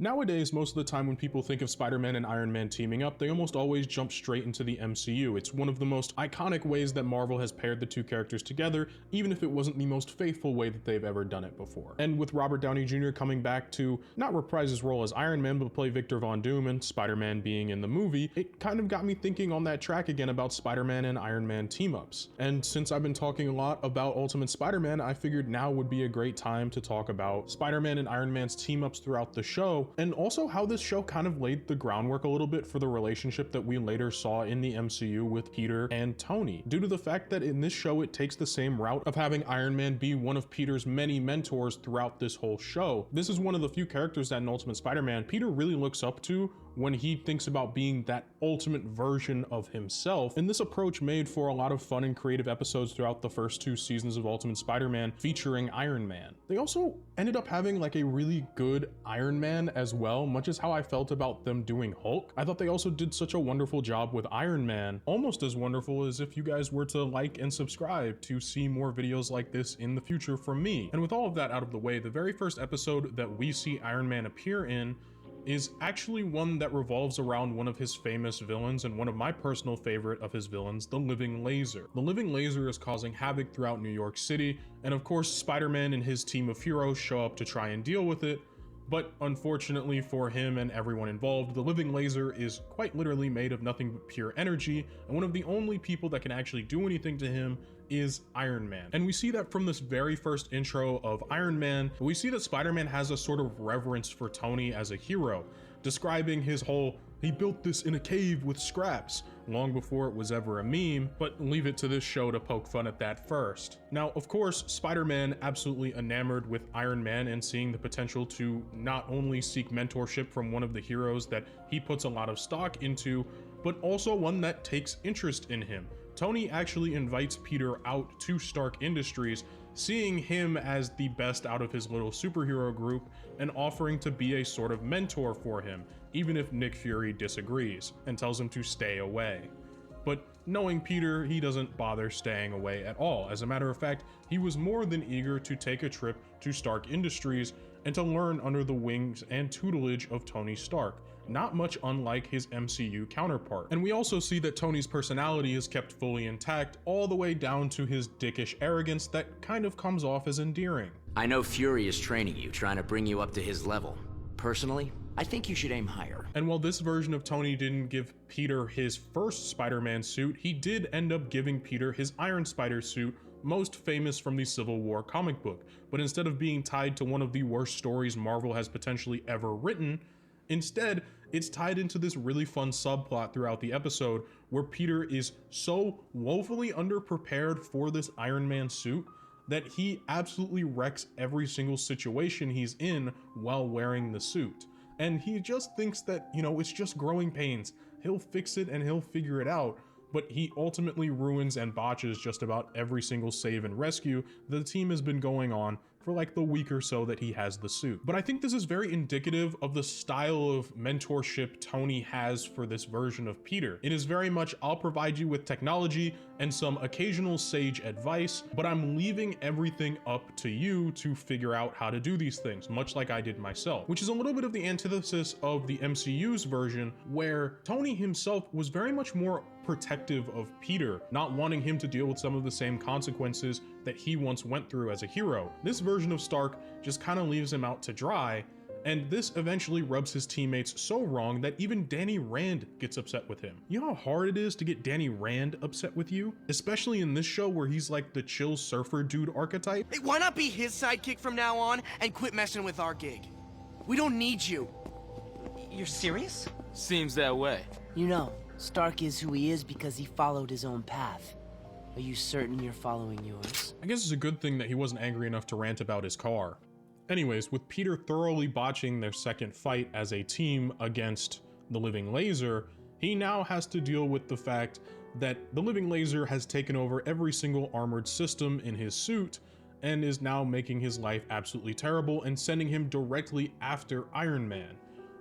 Nowadays, most of the time when people think of Spider-Man and Iron Man teaming up, they almost always jump straight into the MCU. It's one of the most iconic ways that Marvel has paired the two characters together, even if it wasn't the most faithful way that they've ever done it before. And with Robert Downey Jr. coming back to not reprise his role as Iron Man, but play Victor Von Doom and Spider-Man being in the movie, it kind of got me thinking on that track again about Spider-Man and Iron Man team-ups. And since I've been talking a lot about Ultimate Spider-Man, I figured now would be a great time to talk about Spider-Man and Iron Man's team-ups throughout the show, and also how this show kind of laid the groundwork a little bit for the relationship that we later saw in the MCU with Peter and Tony, due to the fact that in this show it takes the same route of having Iron Man be one of Peter's many mentors throughout this whole show. This is one of the few characters that in Ultimate Spider-Man Peter really looks up to when he thinks about being that ultimate version of himself, and this approach made for a lot of fun and creative episodes throughout the first two seasons of Ultimate Spider-Man featuring Iron Man. They also ended up having like a really good Iron Man as well, much as how I felt about them doing Hulk. I thought they also did such a wonderful job with Iron Man, almost as wonderful as if you guys were to like and subscribe to see more videos like this in the future from me. And with all of that out of the way, the very first episode that we see Iron Man appear in is actually one that revolves around one of his famous villains and one of my personal favorite of his villains, the Living Laser. The Living Laser is causing havoc throughout New York City, and of course Spider-Man and his team of heroes show up to try and deal with it, but unfortunately for him and everyone involved, the Living Laser is quite literally made of nothing but pure energy, and one of the only people that can actually do anything to him is Iron Man. And we see that from this very first intro of Iron Man. We see that Spider-Man has a sort of reverence for Tony as a hero, describing his whole "he built this in a cave with scraps" long before it was ever a meme, but leave it to this show to poke fun at that first. Now, of course, Spider-Man absolutely enamored with Iron Man and seeing the potential to not only seek mentorship from one of the heroes that he puts a lot of stock into, but also one that takes interest in him. Tony actually invites Peter out to Stark Industries, seeing him as the best out of his little superhero group and offering to be a sort of mentor for him, even if Nick Fury disagrees and tells him to stay away. But knowing Peter, he doesn't bother staying away at all. As a matter of fact, he was more than eager to take a trip to Stark Industries and to learn under the wings and tutelage of Tony Stark, not much unlike his MCU counterpart. And we also see that Tony's personality is kept fully intact, all the way down to his dickish arrogance that kind of comes off as endearing. I know Fury is training you, trying to bring you up to his level. Personally, I think you should aim higher. And while this version of Tony didn't give Peter his first Spider-Man suit, he did end up giving Peter his Iron Spider suit, most famous from the Civil War comic book. But instead of being tied to one of the worst stories Marvel has potentially ever written, instead, it's tied into this really fun subplot throughout the episode where Peter is so woefully underprepared for this Iron Man suit that he absolutely wrecks every single situation he's in while wearing the suit. And he just thinks that, it's just growing pains. He'll fix it and he'll figure it out. But he ultimately ruins and botches just about every single save and rescue the team has been going on for like the week or so that he has the suit. But I think this is very indicative of the style of mentorship Tony has for this version of Peter. It is very much, I'll provide you with technology and some occasional sage advice, but I'm leaving everything up to you to figure out how to do these things, much like I did myself, which is a little bit of the antithesis of the MCU's version, where Tony himself was very much more protective of Peter, not wanting him to deal with some of the same consequences that he once went through as a hero. This version of Stark just kind of leaves him out to dry, and this eventually rubs his teammates so wrong that even Danny Rand gets upset with him. You know how hard it is to get Danny Rand upset with you? Especially in this show where he's like the chill surfer dude archetype. Hey, why not be his sidekick from now on and quit messing with our gig? We don't need you. You're serious? Seems that way. You know, Stark is who he is because he followed his own path. Are you certain you're following yours? I guess it's a good thing that he wasn't angry enough to rant about his car. Anyways, with Peter thoroughly botching their second fight as a team against the Living Laser, he now has to deal with the fact that the Living Laser has taken over every single armored system in his suit and is now making his life absolutely terrible and sending him directly after Iron Man,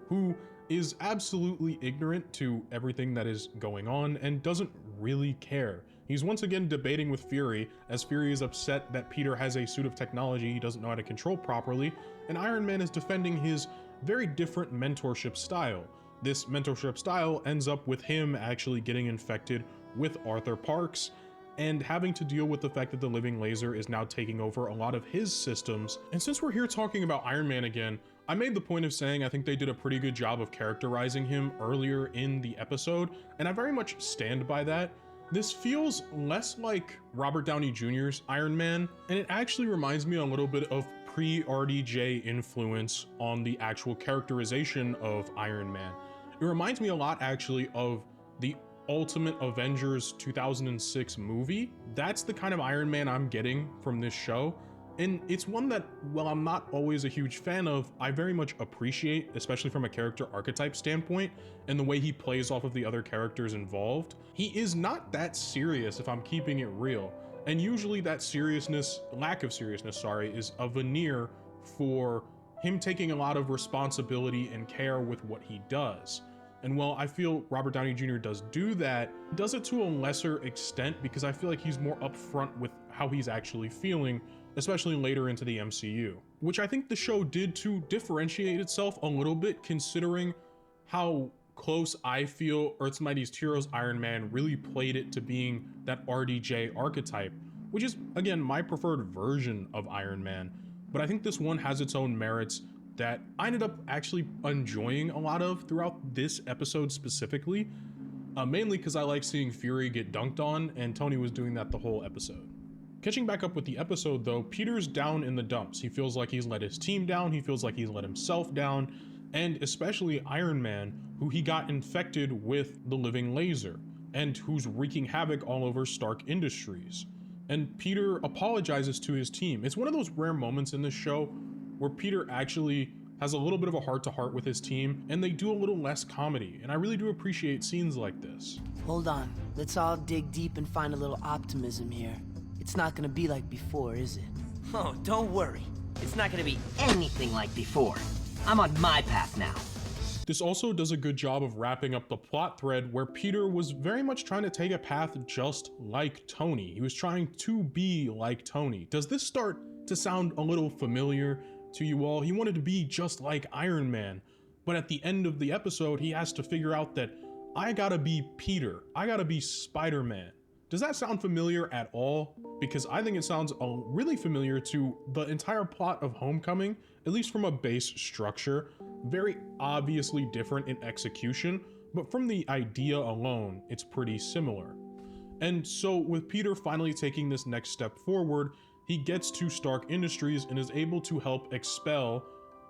who is absolutely ignorant to everything that is going on and doesn't really care. He's once again debating with Fury, as Fury is upset that Peter has a suit of technology he doesn't know how to control properly, and Iron Man is defending his very different mentorship style. This mentorship style ends up with him actually getting infected with Arthur Parks and having to deal with the fact that the living laser is now taking over a lot of his systems. And since we're here talking about Iron Man again, I made the point of saying I think they did a pretty good job of characterizing him earlier in the episode, and I very much stand by that. This feels less like Robert Downey Jr.'s Iron Man, and it actually reminds me a little bit of pre-RDJ influence on the actual characterization of Iron Man. It reminds me a lot actually of the Ultimate Avengers 2006 movie. That's the kind of Iron Man I'm getting from this show. And it's one that, while I'm not always a huge fan of, I very much appreciate, especially from a character archetype standpoint, and the way he plays off of the other characters involved. He is not that serious if I'm keeping it real. And usually that seriousness, lack of seriousness, sorry, is a veneer for him taking a lot of responsibility and care with what he does. And while I feel Robert Downey Jr. does do that, he does it to a lesser extent because I feel like he's more upfront with how he's actually feeling, especially later into the MCU, which I think the show did to differentiate itself a little bit, considering how close I feel Earth's Mightiest Heroes Iron Man really played it to being that RDJ archetype, which is, again, my preferred version of Iron Man. But I think this one has its own merits that I ended up actually enjoying a lot of throughout this episode specifically, mainly because I like seeing Fury get dunked on, and Tony was doing that the whole episode. Catching back up with the episode though, Peter's down in the dumps. He feels like he's let his team down, he feels like he's let himself down, and especially Iron Man, who he got infected with the living laser, and who's wreaking havoc all over Stark Industries. And Peter apologizes to his team. It's one of those rare moments in this show where Peter actually has a little bit of a heart-to-heart with his team, and they do a little less comedy, and I really do appreciate scenes like this. Hold on. Let's all dig deep and find a little optimism here. It's not gonna be like before, is it? Oh, don't worry. It's not gonna be anything like before. I'm on my path now. This also does a good job of wrapping up the plot thread where Peter was very much trying to take a path just like Tony. He was trying to be like Tony. Does this start to sound a little familiar to you all? He wanted to be just like Iron Man, but at the end of the episode, he has to figure out that I gotta be Peter. I gotta be Spider-Man. Does that sound familiar at all? Because I think it sounds really familiar to the entire plot of Homecoming, at least from a base structure. Very obviously different in execution, but from the idea alone, it's pretty similar. And so with Peter finally taking this next step forward, he gets to Stark Industries and is able to help expel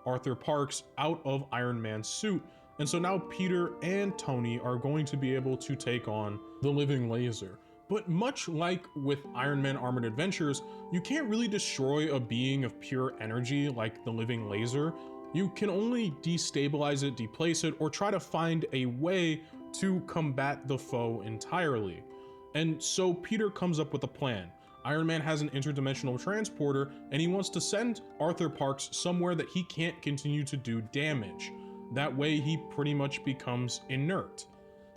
Arthur Parks out of Iron Man's suit. And so now Peter and Tony are going to be able to take on the living laser. But much like with Iron Man Armored Adventures, you can't really destroy a being of pure energy like the living laser. You can only destabilize it, deplace it, or try to find a way to combat the foe entirely. And so Peter comes up with a plan. Iron Man has an interdimensional transporter, and he wants to send Arthur Parks somewhere that he can't continue to do damage. That way he pretty much becomes inert.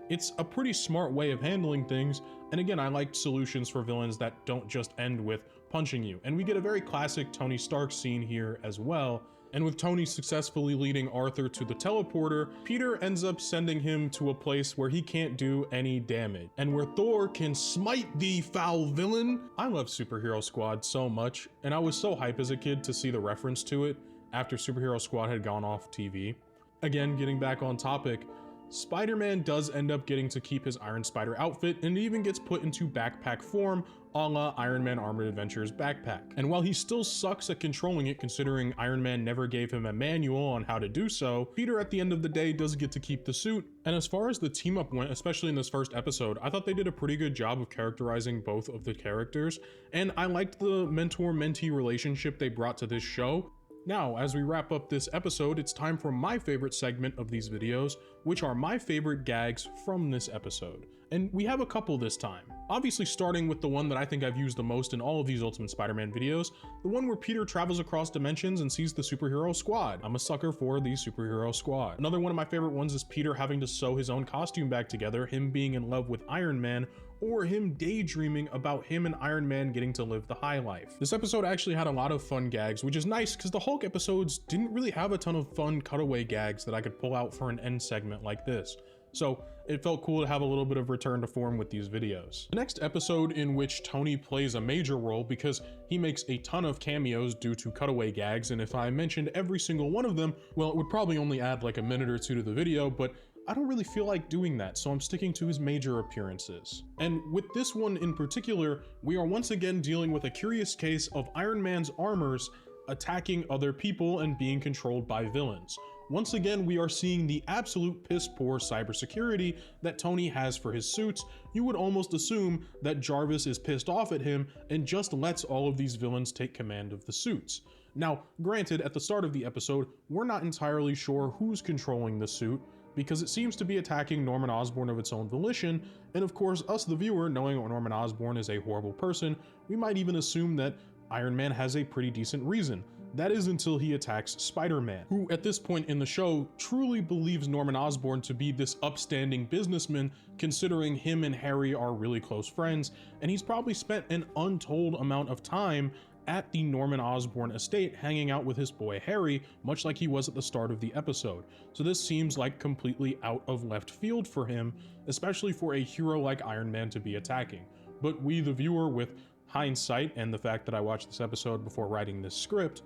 It's a pretty smart way of handling things, and again, I like solutions for villains that don't just end with punching you. And we get a very classic Tony Stark scene here as well. And with Tony successfully leading Arthur to the teleporter, Peter ends up sending him to a place where he can't do any damage, and where Thor can smite thee, foul villain. I love Superhero Squad so much, and I was so hype as a kid to see the reference to it after Superhero Squad had gone off TV. Again, getting back on topic, Spider-Man does end up getting to keep his Iron Spider outfit, and it even gets put into backpack form a la Iron Man Armored Adventures backpack. And while he still sucks at controlling it, considering Iron Man never gave him a manual on how to do so, Peter at the end of the day does get to keep the suit. And as far as the team up went, especially in this first episode, I thought they did a pretty good job of characterizing both of the characters, and I liked the mentor-mentee relationship they brought to this show. Now, as we wrap up this episode, it's time for my favorite segment of these videos, which are my favorite gags from this episode. And we have a couple this time. Obviously starting with the one that I think I've used the most in all of these Ultimate Spider-Man videos, the one where Peter travels across dimensions and sees the superhero squad. I'm a sucker for the superhero squad. Another one of my favorite ones is Peter having to sew his own costume back together, him being in love with Iron Man, or him daydreaming about him and Iron Man getting to live the high life. This episode actually had a lot of fun gags, which is nice because the Hulk episodes didn't really have a ton of fun cutaway gags that I could pull out for an end segment like this. So it felt cool to have a little bit of return to form with these videos. The next episode in which Tony plays a major role because he makes a ton of cameos due to cutaway gags, and if I mentioned every single one of them, well, it would probably only add like a minute or two to the video, but I don't really feel like doing that, so I'm sticking to his major appearances. And with this one in particular, we are once again dealing with a curious case of Iron Man's armors attacking other people and being controlled by villains. Once again, we are seeing the absolute piss poor cybersecurity that Tony has for his suits. You would almost assume that Jarvis is pissed off at him and just lets all of these villains take command of the suits. Now, granted, at the start of the episode, we're not entirely sure who's controlling the suit, because it seems to be attacking Norman Osborn of its own volition, and of course, us the viewer, knowing Norman Osborn is a horrible person, we might even assume that Iron Man has a pretty decent reason. That is until he attacks Spider-Man, who at this point in the show truly believes Norman Osborn to be this upstanding businessman, considering him and Harry are really close friends, and he's probably spent an untold amount of time at the Norman Osborn estate hanging out with his boy Harry, much like he was at the start of the episode. So this seems like completely out of left field for him, especially for a hero like Iron Man to be attacking. But we, the viewer, with hindsight and the fact that I watched this episode before writing this script,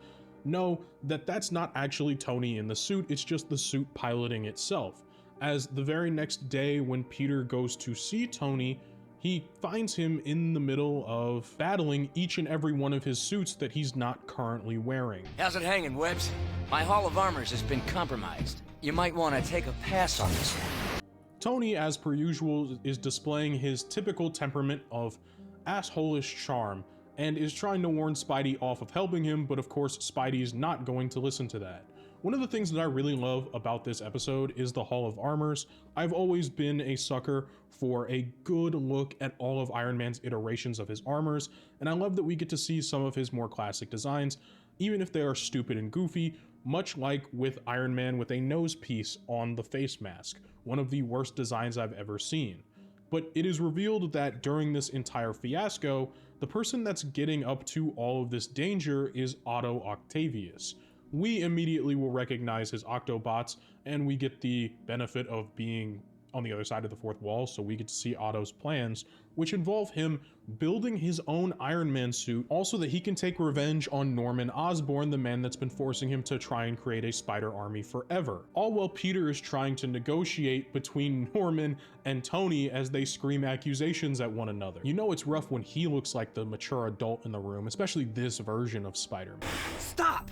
know that that's not actually Tony in the suit, it's just the suit piloting itself. As the very next day when Peter goes to see Tony, he finds him in the middle of battling each and every one of his suits that he's not currently wearing. How's it hanging, Webbs? My Hall of Armors has been compromised. You might want to take a pass on this one. Tony, as per usual, is displaying his typical temperament of assholish charm and is trying to warn Spidey off of helping him, but of course Spidey's not going to listen to that. One of the things that I really love about this episode is the Hall of Armors. I've always been a sucker for a good look at all of Iron Man's iterations of his armors, and I love that we get to see some of his more classic designs, even if they are stupid and goofy, much like with Iron Man with a nose piece on the face mask, one of the worst designs I've ever seen. But it is revealed that during this entire fiasco, the person that's getting up to all of this danger is Otto Octavius. We immediately will recognize his Octobots, and we get the benefit of being on the other side of the fourth wall, so we get to see Otto's plans, which involve him building his own Iron Man suit, also that he can take revenge on Norman Osborn, the man that's been forcing him to try and create a spider army forever. All while Peter is trying to negotiate between Norman and Tony as they scream accusations at one another. You know it's rough when he looks like the mature adult in the room, especially this version of Spider-Man. Stop!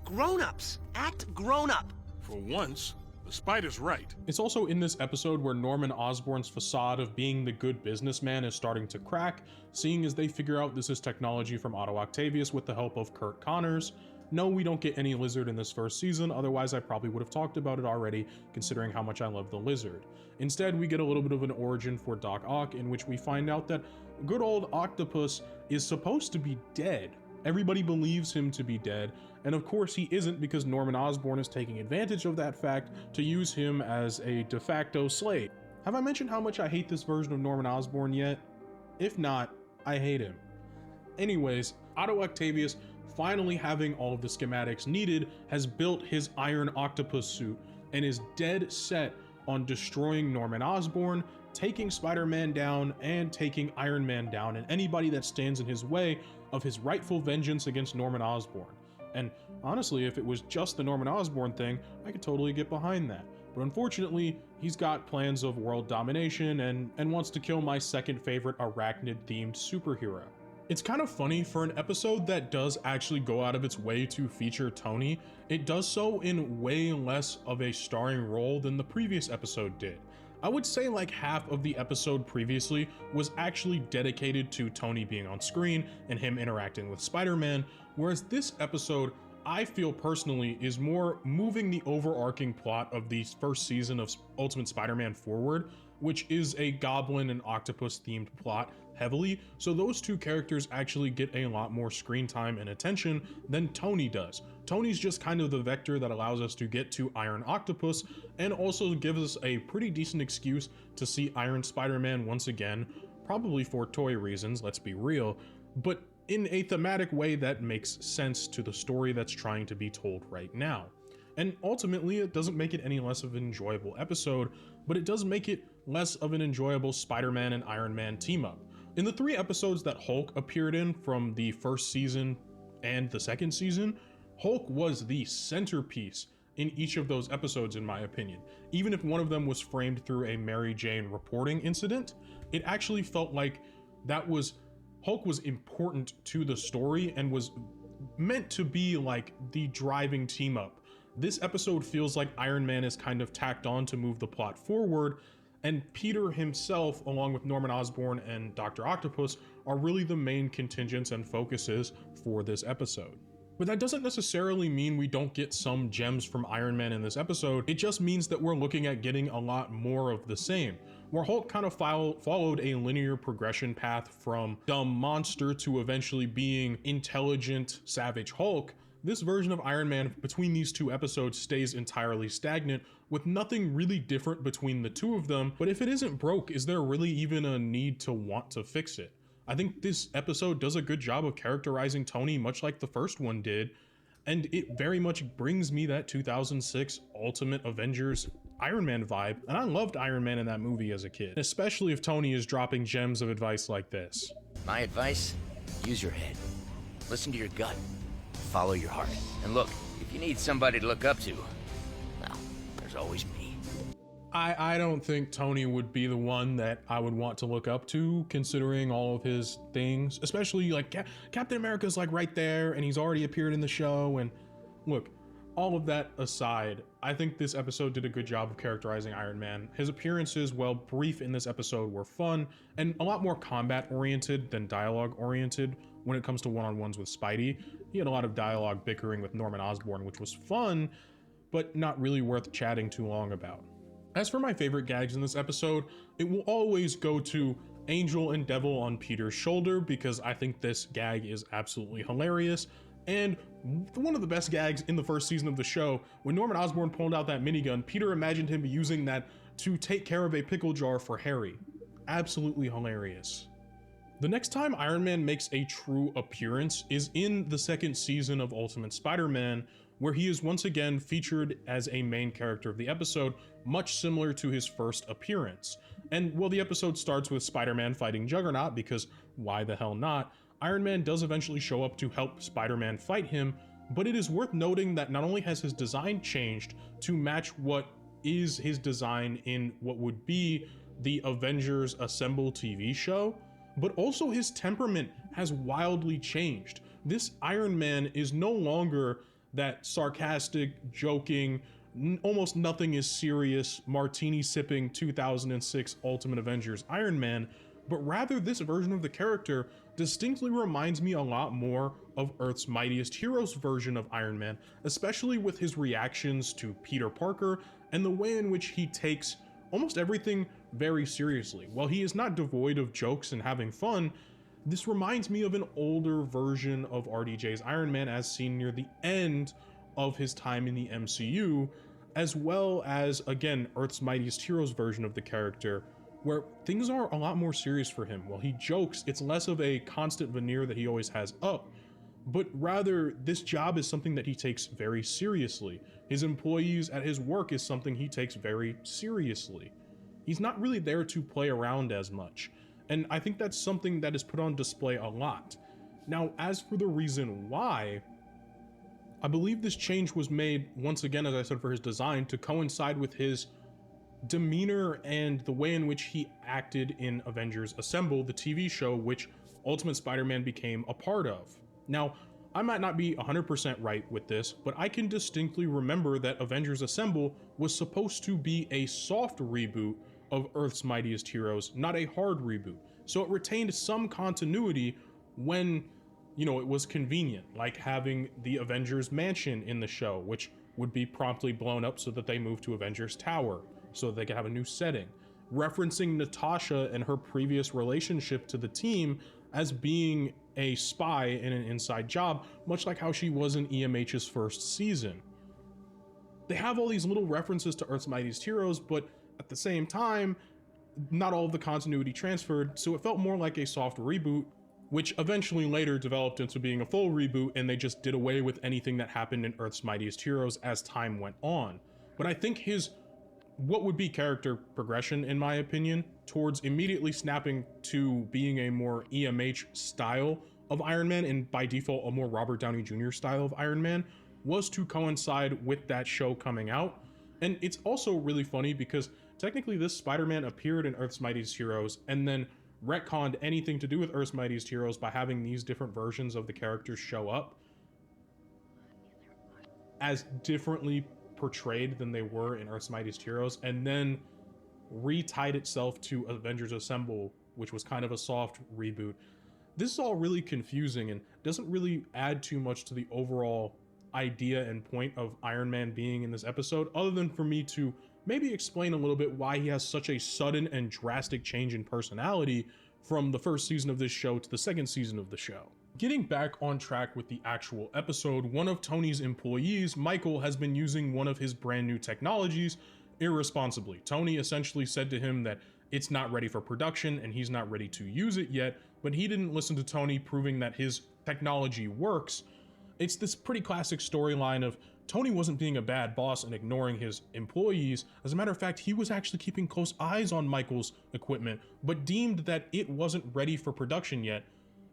Grown-ups! Act grown-up! For once, the Spider's right. It's also in this episode where Norman Osborn's facade of being the good businessman is starting to crack, seeing as they figure out this is technology from Otto Octavius with the help of Kurt Connors. No, we don't get any Lizard in this first season, otherwise I probably would have talked about it already, considering how much I love the Lizard. Instead, we get a little bit of an origin for Doc Ock, in which we find out that good old Octopus is supposed to be dead. Everybody believes him to be dead, and of course he isn't, because Norman Osborn is taking advantage of that fact to use him as a de facto slave. Have I mentioned how much I hate this version of Norman Osborn yet? If not, I hate him. Anyways, Otto Octavius, finally having all of the schematics needed, has built his Iron Octopus suit and is dead set on destroying Norman Osborn, taking Spider-Man down, and taking Iron Man down, and anybody that stands in his way of his rightful vengeance against Norman Osborn. And honestly, if it was just the Norman Osborn thing, I could totally get behind that. But unfortunately, he's got plans of world domination and wants to kill my second favorite arachnid-themed superhero. It's kind of funny, for an episode that does actually go out of its way to feature Tony, it does so in way less of a starring role than the previous episode did. I would say like half of the episode previously was actually dedicated to Tony being on screen and him interacting with Spider-Man, whereas this episode, I feel personally, is more moving the overarching plot of the first season of Ultimate Spider-Man forward, which is a Goblin and Octopus themed plot heavily, so those two characters actually get a lot more screen time and attention than Tony does. Tony's just kind of the vector that allows us to get to Iron Octopus, and also gives us a pretty decent excuse to see Iron Spider-Man once again probably for toy reasons, let's be real, but in a thematic way that makes sense to the story that's trying to be told right now. And ultimately, it doesn't make it any less of an enjoyable episode, but it does make it less of an enjoyable Spider-Man and Iron Man team-up. In the 3 episodes that Hulk appeared in from the first season and the second season, Hulk was the centerpiece in each of those episodes, in my opinion. Even if one of them was framed through a Mary Jane reporting incident, it actually felt like Hulk was important to the story and was meant to be like the driving team up. This episode feels like Iron Man is kind of tacked on to move the plot forward, and Peter himself, along with Norman Osborn and Dr. Octopus, are really the main contingents and focuses for this episode. But that doesn't necessarily mean we don't get some gems from Iron Man in this episode. It just means that we're looking at getting a lot more of the same. Where Hulk kind of followed a linear progression path from dumb monster to eventually being intelligent, savage Hulk, this version of Iron Man between these 2 episodes stays entirely stagnant, with nothing really different between the 2 of them. But if it isn't broke, is there really even a need to want to fix it? I think this episode does a good job of characterizing Tony, much like the first one did, and it very much brings me that 2006 Ultimate Avengers Iron Man vibe, and I loved Iron Man in that movie as a kid, especially if Tony is dropping gems of advice like this. My advice? Use your head. Listen to your gut. Follow your heart. And look, if you need somebody to look up to, well, there's always me. I don't think Tony would be the one that I would want to look up to, considering all of his things, especially like Captain America's like right there and he's already appeared in the show. And look, all of that aside, I think this episode did a good job of characterizing Iron Man. His appearances, while brief in this episode, were fun and a lot more combat oriented than dialogue oriented when it comes to one-on-ones with Spidey. He had a lot of dialogue bickering with Norman Osborn, which was fun, but not really worth chatting too long about. As for my favorite gags in this episode, it will always go to Angel and Devil on Peter's shoulder, because I think this gag is absolutely hilarious. And one of the best gags in the first season of the show, when Norman Osborn pulled out that minigun, Peter imagined him using that to take care of a pickle jar for Harry. Absolutely hilarious. The next time Iron Man makes a true appearance is in the second season of Ultimate Spider-Man, where he is once again featured as a main character of the episode, much similar to his first appearance. And while the episode starts with Spider-Man fighting Juggernaut, because why the hell not, Iron Man does eventually show up to help Spider-Man fight him, but it is worth noting that not only has his design changed to match what is his design in what would be the Avengers Assemble TV show, but also his temperament has wildly changed. This Iron Man is no longer that sarcastic, joking, almost nothing is serious, martini-sipping 2006 Ultimate Avengers Iron Man, but rather this version of the character distinctly reminds me a lot more of Earth's Mightiest Heroes version of Iron Man, especially with his reactions to Peter Parker and the way in which he takes almost everything very seriously. While he is not devoid of jokes and having fun, this reminds me of an older version of RDJ's Iron Man as seen near the end of his time in the MCU, as well as, again, Earth's Mightiest Heroes version of the character, where things are a lot more serious for him. While he jokes, it's less of a constant veneer that he always has up, but rather this job is something that he takes very seriously. His employees at his work is something he takes very seriously. He's not really there to play around as much. And I think that's something that is put on display a lot. Now, as for the reason why, I believe this change was made, once again, as I said, for his design to coincide with his demeanor and the way in which he acted in Avengers Assemble, the TV show, which Ultimate Spider-Man became a part of. Now, I might not be 100% right with this, but I can distinctly remember that Avengers Assemble was supposed to be a soft reboot of Earth's Mightiest Heroes, not a hard reboot. So it retained some continuity when, it was convenient, like having the Avengers Mansion in the show, which would be promptly blown up so that they moved to Avengers Tower, so that they could have a new setting. Referencing Natasha and her previous relationship to the team as being a spy in an inside job, much like how she was in EMH's first season. They have all these little references to Earth's Mightiest Heroes, but at the same time, not all of the continuity transferred, so it felt more like a soft reboot, which eventually later developed into being a full reboot, and they just did away with anything that happened in Earth's Mightiest Heroes as time went on. But I think what would be character progression, in my opinion, towards immediately snapping to being a more EMH style of Iron Man, and by default a more Robert Downey Jr. style of Iron Man, was to coincide with that show coming out. And it's also really funny because technically this Spider-Man appeared in Earth's Mightiest Heroes and then retconned anything to do with Earth's Mightiest Heroes by having these different versions of the characters show up as differently portrayed than they were in Earth's Mightiest Heroes, and then retied itself to Avengers Assemble, which was kind of a soft reboot. This is all really confusing and doesn't really add too much to the overall idea and point of Iron Man being in this episode, other than for me to maybe explain a little bit why he has such a sudden and drastic change in personality from the first season of this show to the second season of the show. Getting back on track with the actual episode, one of Tony's employees, Michael, has been using one of his brand new technologies irresponsibly. Tony essentially said to him that it's not ready for production and he's not ready to use it yet, but he didn't listen to Tony, proving that his technology works. It's this pretty classic storyline of Tony wasn't being a bad boss and ignoring his employees. As a matter of fact, he was actually keeping close eyes on Michael's equipment, but deemed that it wasn't ready for production yet.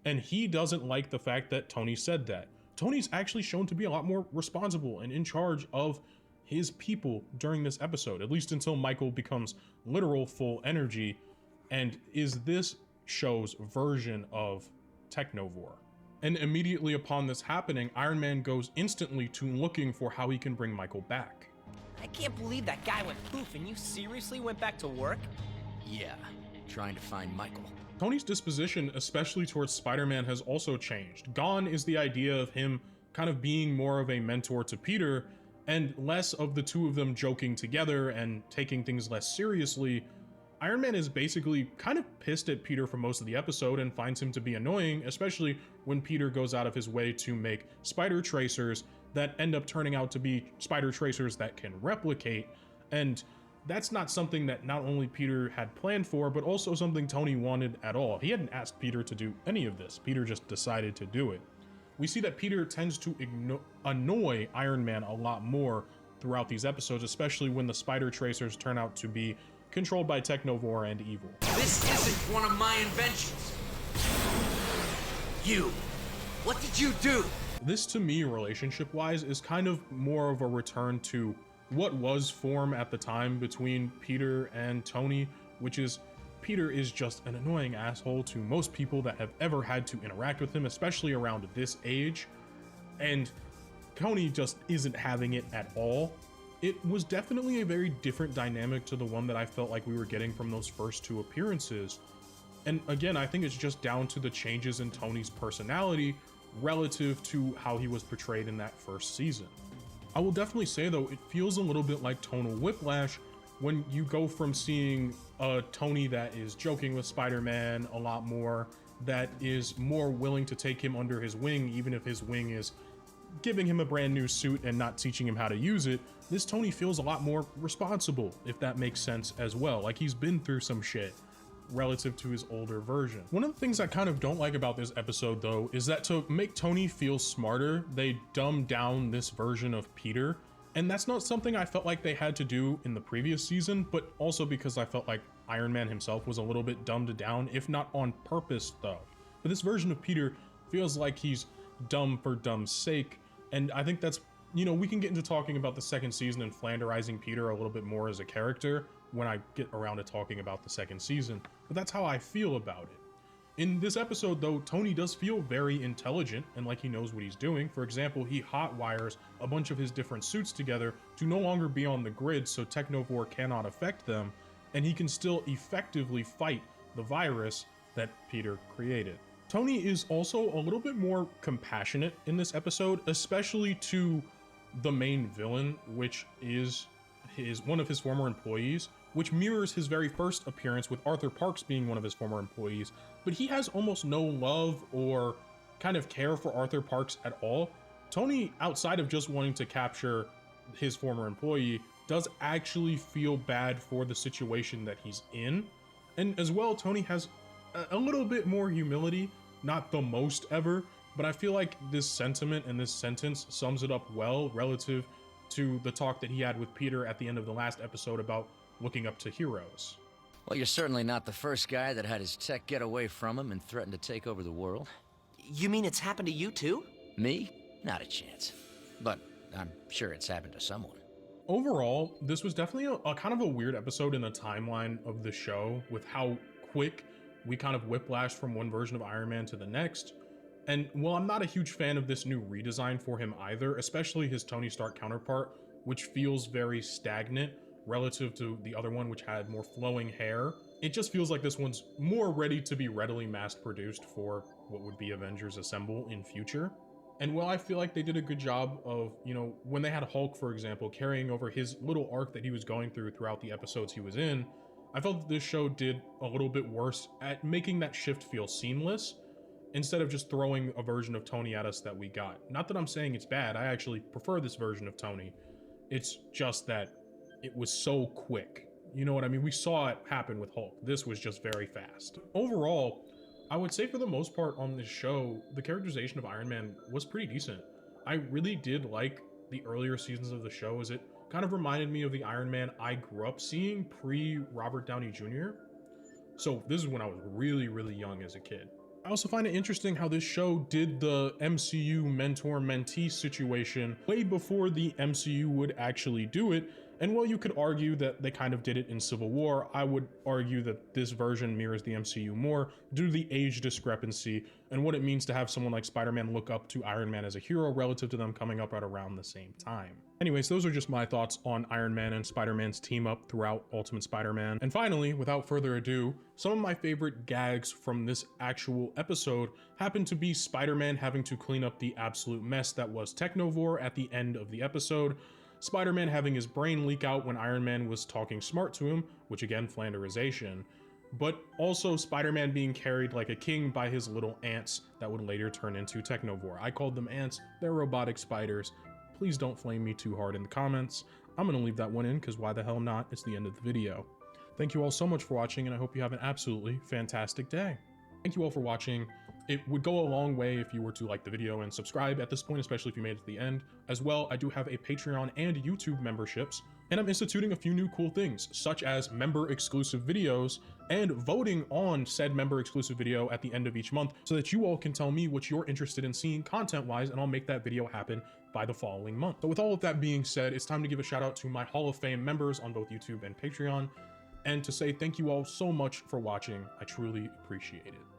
And he doesn't like the fact that Tony said that. Tony's actually shown to be a lot more responsible and in charge of his people during this episode, at least until Michael becomes literal full energy and is this show's version of Technovore. And immediately upon this happening, Iron Man goes instantly to looking for how he can bring Michael back. I can't believe that guy went poof and you seriously went back to work? Yeah, trying to find Michael. Tony's disposition, especially towards Spider-Man, has also changed. Gone is the idea of him kind of being more of a mentor to Peter, and less of the two of them joking together and taking things less seriously. Iron Man is basically kind of pissed at Peter for most of the episode and finds him to be annoying, especially when Peter goes out of his way to make spider tracers that end up turning out to be spider tracers that can replicate. And that's not something that not only Peter had planned for, but also something Tony wanted at all. He hadn't asked Peter to do any of this. Peter just decided to do it. We see that Peter tends to annoy Iron Man a lot more throughout these episodes, especially when the spider tracers turn out to be controlled by Technovore and evil. This isn't one of my inventions. You, what did you do? This, to me, relationship-wise, is kind of more of a return to what was form at the time between Peter and Tony, which is Peter is just an annoying asshole to most people that have ever had to interact with him, especially around this age, and Tony just isn't having it at all. It was definitely a very different dynamic to the one that I felt like we were getting from those first two appearances. And again, I think it's just down to the changes in Tony's personality relative to how he was portrayed in that first season. I will definitely say though, it feels a little bit like tonal whiplash when you go from seeing a Tony that is joking with Spider-Man a lot more, that is more willing to take him under his wing, even if his wing is giving him a brand new suit and not teaching him how to use it. This Tony feels a lot more responsible, if that makes sense as well. Like he's been through some shit relative to his older version. One of the things I kind of don't like about this episode though, is that to make Tony feel smarter, they dumb down this version of Peter. And that's not something I felt like they had to do in the previous season, but also because I felt like Iron Man himself was a little bit dumbed down, if not on purpose though. But this version of Peter feels like he's dumb for dumb's sake. And I think that's, you know, we can get into talking about the second season and Flanderizing Peter a little bit more as a character when I get around to talking about the second season, but that's how I feel about it. In this episode though, Tony does feel very intelligent and like he knows what he's doing. For example, he hot wires a bunch of his different suits together to no longer be on the grid so Technovore cannot affect them, and he can still effectively fight the virus that Peter created. Tony is also a little bit more compassionate in this episode, especially to the main villain, which is one of his former employees, which mirrors his very first appearance with Arthur Parks being one of his former employees, but he has almost no love or kind of care for Arthur Parks at all. Tony, outside of just wanting to capture his former employee, does actually feel bad for the situation that he's in, And as well, Tony has a little bit more humility, not the most ever, but I feel like this sentiment and this sentence sums it up well relative to the talk that he had with Peter at the end of the last episode about looking up to heroes. Well, you're certainly not the first guy that had his tech get away from him and threatened to take over the world. You mean it's happened to you too? Me? Not a chance. But I'm sure it's happened to someone. Overall, this was definitely a kind of a weird episode in the timeline of the show with how quick we kind of whiplashed from one version of Iron Man to the next. And while I'm not a huge fan of this new redesign for him either, especially his Tony Stark counterpart, which feels very stagnant relative to the other one, which had more flowing hair, it just feels like this one's more ready to be readily mass produced for what would be Avengers Assemble in future. And while I feel like they did a good job of, you know, when they had Hulk, for example, carrying over his little arc that he was going throughout the episodes he was in, I felt that this show did a little bit worse at making that shift feel seamless, instead of just throwing a version of Tony at us that we got. Not that I'm saying it's bad, I actually prefer this version of Tony. It's just that it was so quick. You know what I mean? We saw it happen with Hulk. This was just very fast. Overall, I would say for the most part on this show, the characterization of Iron Man was pretty decent. I really did like the earlier seasons of the show, as it kind of reminded me of the Iron Man I grew up seeing pre-Robert Downey Jr. So this is when I was really, really young as a kid. I also find it interesting how this show did the MCU mentor-mentee situation way before the MCU would actually do it. And while you could argue that they kind of did it in Civil War, I would argue that this version mirrors the MCU more due to the age discrepancy and what it means to have someone like Spider-Man look up to Iron Man as a hero relative to them coming up at around the same time. Anyways, those are just my thoughts on Iron Man and Spider-Man's team up throughout Ultimate Spider-Man. And finally, without further ado, some of my favorite gags from this actual episode happen to be Spider-Man having to clean up the absolute mess that was Technovore at the end of the episode, Spider-Man having his brain leak out when Iron Man was talking smart to him, which again, Flanderization, but also Spider-Man being carried like a king by his little ants that would later turn into Technovore. I called them ants, they're robotic spiders. Please don't flame me too hard in the comments. I'm gonna leave that one in because why the hell not? It's the end of the video. Thank you all so much for watching, and I hope you have an absolutely fantastic day. Thank you all for watching. It would go a long way if you were to like the video and subscribe at this point, especially if you made it to the end. As well, I do have a Patreon and YouTube memberships, and I'm instituting a few new cool things, such as member exclusive videos and voting on said member exclusive video at the end of each month so that you all can tell me what you're interested in seeing content-wise, and I'll make that video happen by the following month. So with all of that being said, it's time to give a shout out to my Hall of Fame members on both YouTube and Patreon, and to say thank you all so much for watching. I truly appreciate it.